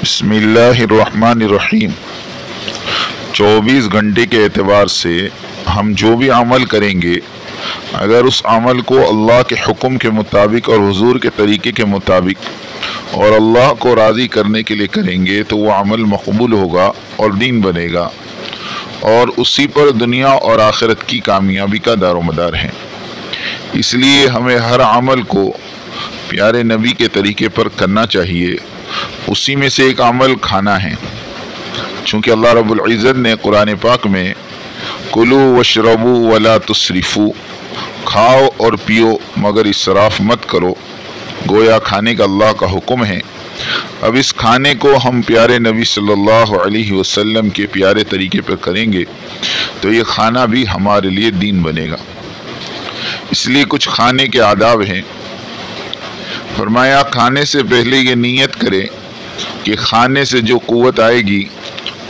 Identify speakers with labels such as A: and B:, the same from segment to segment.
A: बिस्मिल्लाहिर्रहमानिर्रहीम। 24 घंटे के एतबार से हम जो भी अमल करेंगे, अगर उस अमल को अल्लाह के हुक्म के मुताबिक और हुजूर के तरीके के मुताबिक और अल्लाह को राज़ी करने के लिए करेंगे तो वो अमल मकबूल होगा और दीन बनेगा, और उसी पर दुनिया और आखिरत की कामयाबी का दारोमदार है। इसलिए हमें हर अमल को प्यारे नबी के तरीके पर करना चाहिए। उसी में से एक अमल खाना है, चूँकि अल्लाह रब्बुल इज़्ज़त ने कुरान पाक में कुलू वशरबू वला तुसरिफू, खाओ और पियो मगर इसराफ मत करो, गोया खाने का अल्लाह का हुक्म है। अब इस खाने को हम प्यारे नबी सल्लल्लाहु अलैहि वसल्लम के प्यारे तरीके पर करेंगे तो ये खाना भी हमारे लिए दीन बनेगा। इसलिए कुछ खाने के आदाब हैं। फरमाया, खाने से पहले ये नीयत करें कि खाने से जो कुव्वत आएगी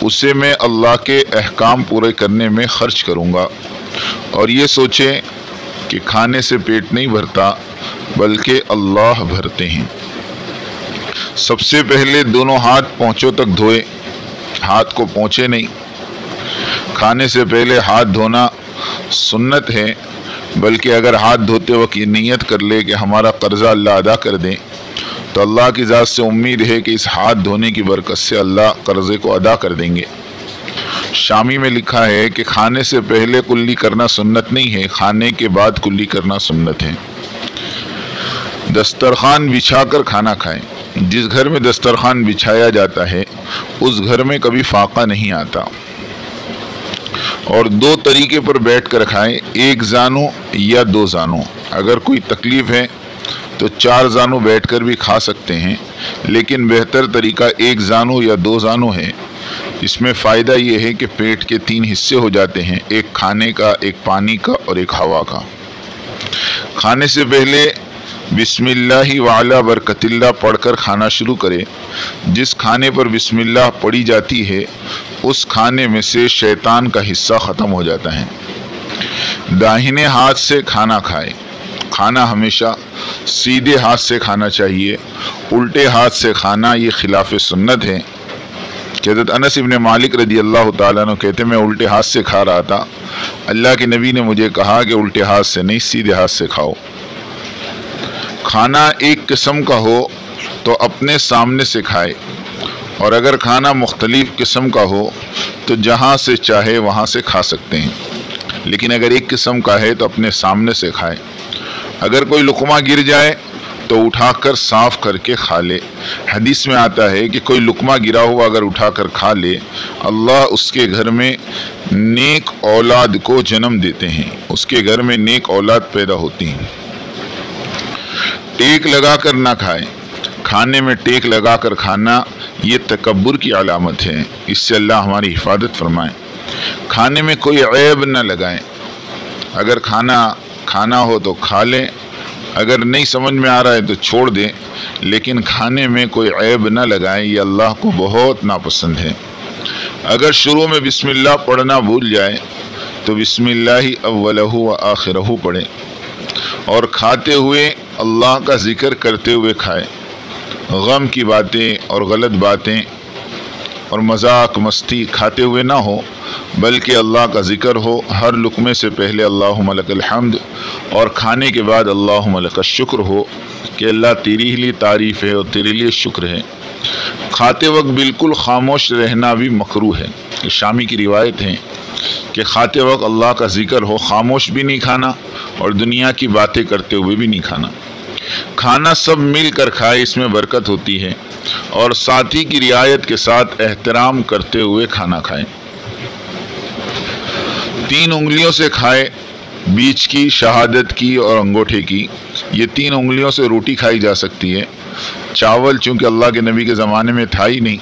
A: उसे मैं अल्लाह के अहकाम पूरे करने में खर्च करूँगा, और ये सोचें कि खाने से पेट नहीं भरता बल्कि अल्लाह भरते हैं। सबसे पहले दोनों हाथ पोंछों तक धोए, हाथ को पोंछे नहीं। खाने से पहले हाथ धोना सुन्नत है, बल्कि अगर हाथ धोते वक्त ये नीयत कर ले कि हमारा कर्जा अल्लाह अदा कर दें तो अल्लाह की ज़ात से उम्मीद है कि इस हाथ धोने की बरकत से अल्लाह कर्ज़े को अदा कर देंगे। शामी में लिखा है कि खाने से पहले कुल्ली करना सुन्नत नहीं है, खाने के बाद कुल्ली करना सुन्नत है। दस्तरखान बिछा कर खाना खाएं। जिस घर में दस्तरखान बिछाया जाता है उस घर में कभी फाका नहीं आता। और दो तरीके पर बैठ कर खाएं, एक जानू या दो जानू। अगर कोई तकलीफ़ है तो चार जानू बैठकर भी खा सकते हैं, लेकिन बेहतर तरीका एक जानू या दो जानू है। इसमें फ़ायदा ये है कि पेट के 3 हिस्से हो जाते हैं, एक खाने का, एक पानी का और एक हवा का। खाने से पहले बिस्मिल्लाहि वाला बरकतिल्लाह पढ़कर खाना शुरू करें। जिस खाने पर बिस्मिल्लाह पढ़ी जाती है उस खाने में से शैतान का हिस्सा ख़त्म हो जाता है। दाहिने हाथ से खाना खाएं। खाना हमेशा सीधे हाथ से खाना चाहिए। उल्टे हाथ से खाना ये खिलाफ सुन्नत है। हज़रत अनस इब्न मालिक रज़ी अल्लाह तआला अन्हु कहते, मैं उल्टे हाथ से खा रहा था, अल्लाह के नबी ने मुझे कहा कि उल्टे हाथ से नहीं, सीधे हाथ से खाओ। खाना एक किस्म का हो तो अपने सामने से खाए, और अगर खाना मुख्तलिफ किस्म का हो तो जहाँ से चाहे वहाँ से खा सकते हैं, लेकिन अगर एक किस्म का है तो अपने सामने से खाए। अगर कोई लुक़मा गिर जाए तो उठाकर साफ़ करके खा ले। हदीस में आता है कि कोई लुक़मा गिरा हुआ अगर उठाकर खा ले, अल्लाह उसके घर में नेक औलाद को जन्म देते हैं, उसके घर में नेक औलाद पैदा होती हैं। टेक लगाकर ना खाएं। खाने में टेक लगाकर खाना ये तकब्बुर की अलामत है, इससे अल्लाह हमारी हिफाजत फरमाए। खाने में कोई ऐब न लगाएं। अगर खाना हो तो खा लें, अगर नहीं समझ में आ रहा है तो छोड़ दें, लेकिन खाने में कोई ऐब न लगाएं, ये अल्लाह को बहुत नापसंद है। अगर शुरू में बिस्मिल्लाह पढ़ना भूल जाए तो बिस्मिल्लाहि अव्वलहु व आखिरहु पढ़ें, और खाते हुए अल्लाह का ज़िक्र करते हुए खाएं। गम की बातें और गलत बातें और मजाक मस्ती खाते हुए ना हो, बल्कि अल्लाह का ज़िक्र हो। हर लुक़मे से पहले अल्लाहुम्मा लकल हम्द और खाने के बाद अल्लाहुम्मा लकश शुक्र हो कि अल्लाह तेरी ही लिए तारीफ़ है और तेरे लिए शुक्र है। खाते वक्त बिल्कुल खामोश रहना भी मकरूह है। शामी की रिवायत है कि खाते वक्त अल्लाह का ज़िक्र हो, खामोश भी नहीं खाना और दुनिया की बातें करते हुए भी नहीं खाना। खाना सब मिल कर खाए, इसमें बरकत होती है, और साथी की रियायत के साथ एहतराम करते हुए खाना खाएं। 3 उंगलियों से खाए, बीच की, शहादत की और अंगूठे की। ये 3 उंगलियों से रोटी खाई जा सकती है। चावल चूँकि अल्लाह के नबी के ज़माने में था ही नहीं,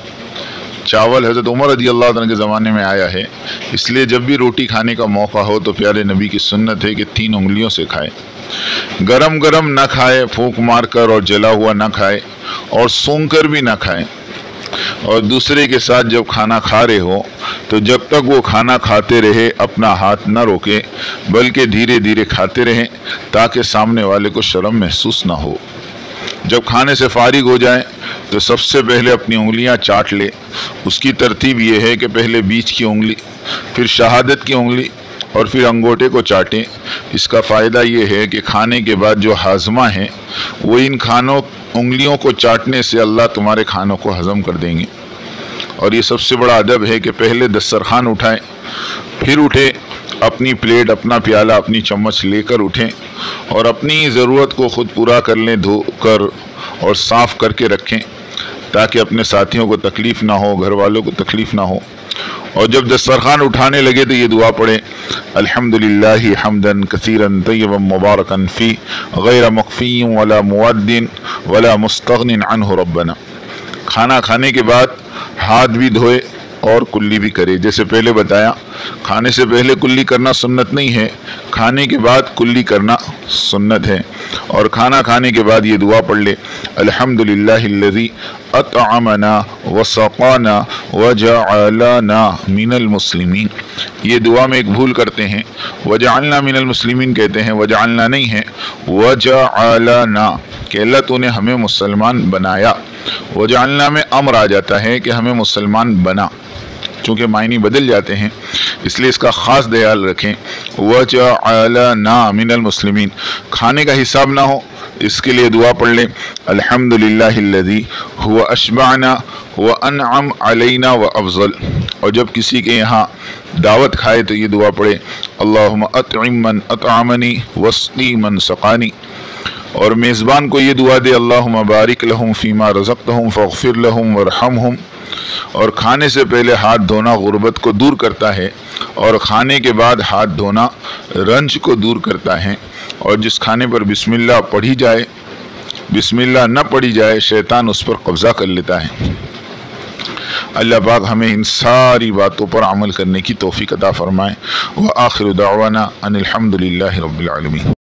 A: चावल हज़रत उमर रज़ी अल्लाह तआला के ज़माने में आया है, इसलिए जब भी रोटी खाने का मौका हो तो प्यारे नबी की सुन्नत है कि 3 उंगलियों से खाए। गरम गरम ना खाए, फूंक मार कर और जला हुआ ना खाए, और सूंघ कर भी ना खाए। और दूसरे के साथ जब खाना खा रहे हो तो जब तक वो खाना खाते रहे अपना हाथ न रोके, बल्कि धीरे धीरे खाते रहें ताकि सामने वाले को शर्म महसूस ना हो। जब खाने से फारिग हो जाए تو سب سے پہلے اپنی انگلیاں چاٹ لے۔ اس کی ترتیب یہ ہے کہ پہلے بیچ کی انگلی، پھر شہادت کی انگلی اور پھر انگوٹھے کو چاٹیں۔ اس کا فائدہ یہ ہے کہ کھانے کے بعد جو ہاضمہ ہے وہ ان انگلیوں کو چاٹنے سے اللہ تمہارے کھانوں کو ہضم کر دیں گے۔ اور یہ سب سے بڑا ادب ہے کہ پہلے دسترخوان اٹھائیں، پھر اٹھے اپنی پلیٹ، اپنا پیالہ، اپنی چمچ لے کر اٹھیں اور اپنی ضرورت کو خود پورا کر لیں، دھو کر اور صاف کر کے رکھیں تاکہ اپنے ساتھیوں کو تکلیف نہ ہو، گھر والوں کو تکلیف نہ ہو۔ اور جب دسترخوان اٹھانے لگے تو یہ دعا پڑھیں، الحمدللہ حمدن کثیرا طیبا مبارکا فی غیر مکفی ولا مود ولا مستغن عنہ ربنا۔ کھانا کھانے کے بعد ہاتھ بھی دھوئے اور کلی بھی کرے۔ جیسے پہلے بتایا، کھانے سے پہلے کلی کرنا سنت نہیں ہے، کھانے کے بعد کلی کرنا سنت ہے۔ اور کھانا کھانے کے بعد یہ دعا پڑھ لے، الحمدللہ الذی اطعمنا وسقانا وجعلنا من المسلمین۔ یہ دعا میں ایک بھول کرتے ہیں، وجعلنا من المسلمین کہتے ہیں، وجعلنا نہیں ہے، وجعلنا کہ اللہ تو نے ہمیں مسلمان بنایا۔ وجعلنا میں امر آ جاتا ہے کہ ہمیں مسلمان بنا، چونکہ معنی بدل جاتے ہیں، اس لیے اس کا خاص خیال رکھیں۔ وجعلنا من المسلمین، کھانے کا حساب نہ ہو، اس کے لیے دعا پڑھ لیں، الحمدللہ الذی هو اشبعنا وانعم علینا وافضل۔ اور جب کسی کے یہاں دعوت کھائے تو یہ دعا پڑھے، اللہم اطعم من اطعمنی واسقی من سقانی۔ اور میزبان کو یہ دعا دے، اللہم بارک لہم فیما رزقتہم فاغفر لہم وارحمہم۔ اور کھانے سے پہلے ہاتھ دھونا غربت کو دور کرتا ہے، اور کھانے کے بعد ہاتھ دھونا رنج کو دور کرتا ہے۔ اور جس کھانے پر بسم اللہ پڑھی جائے، بسم اللہ نہ پڑھی جائے، شیطان اس پر قبضہ کر لیتا ہے۔ اللہ پاک ہمیں ان ساری باتوں پر عمل کرنے کی توفیق عطا فرمائے۔ وآخر دعوانا ان الحمدللہ رب العالمین۔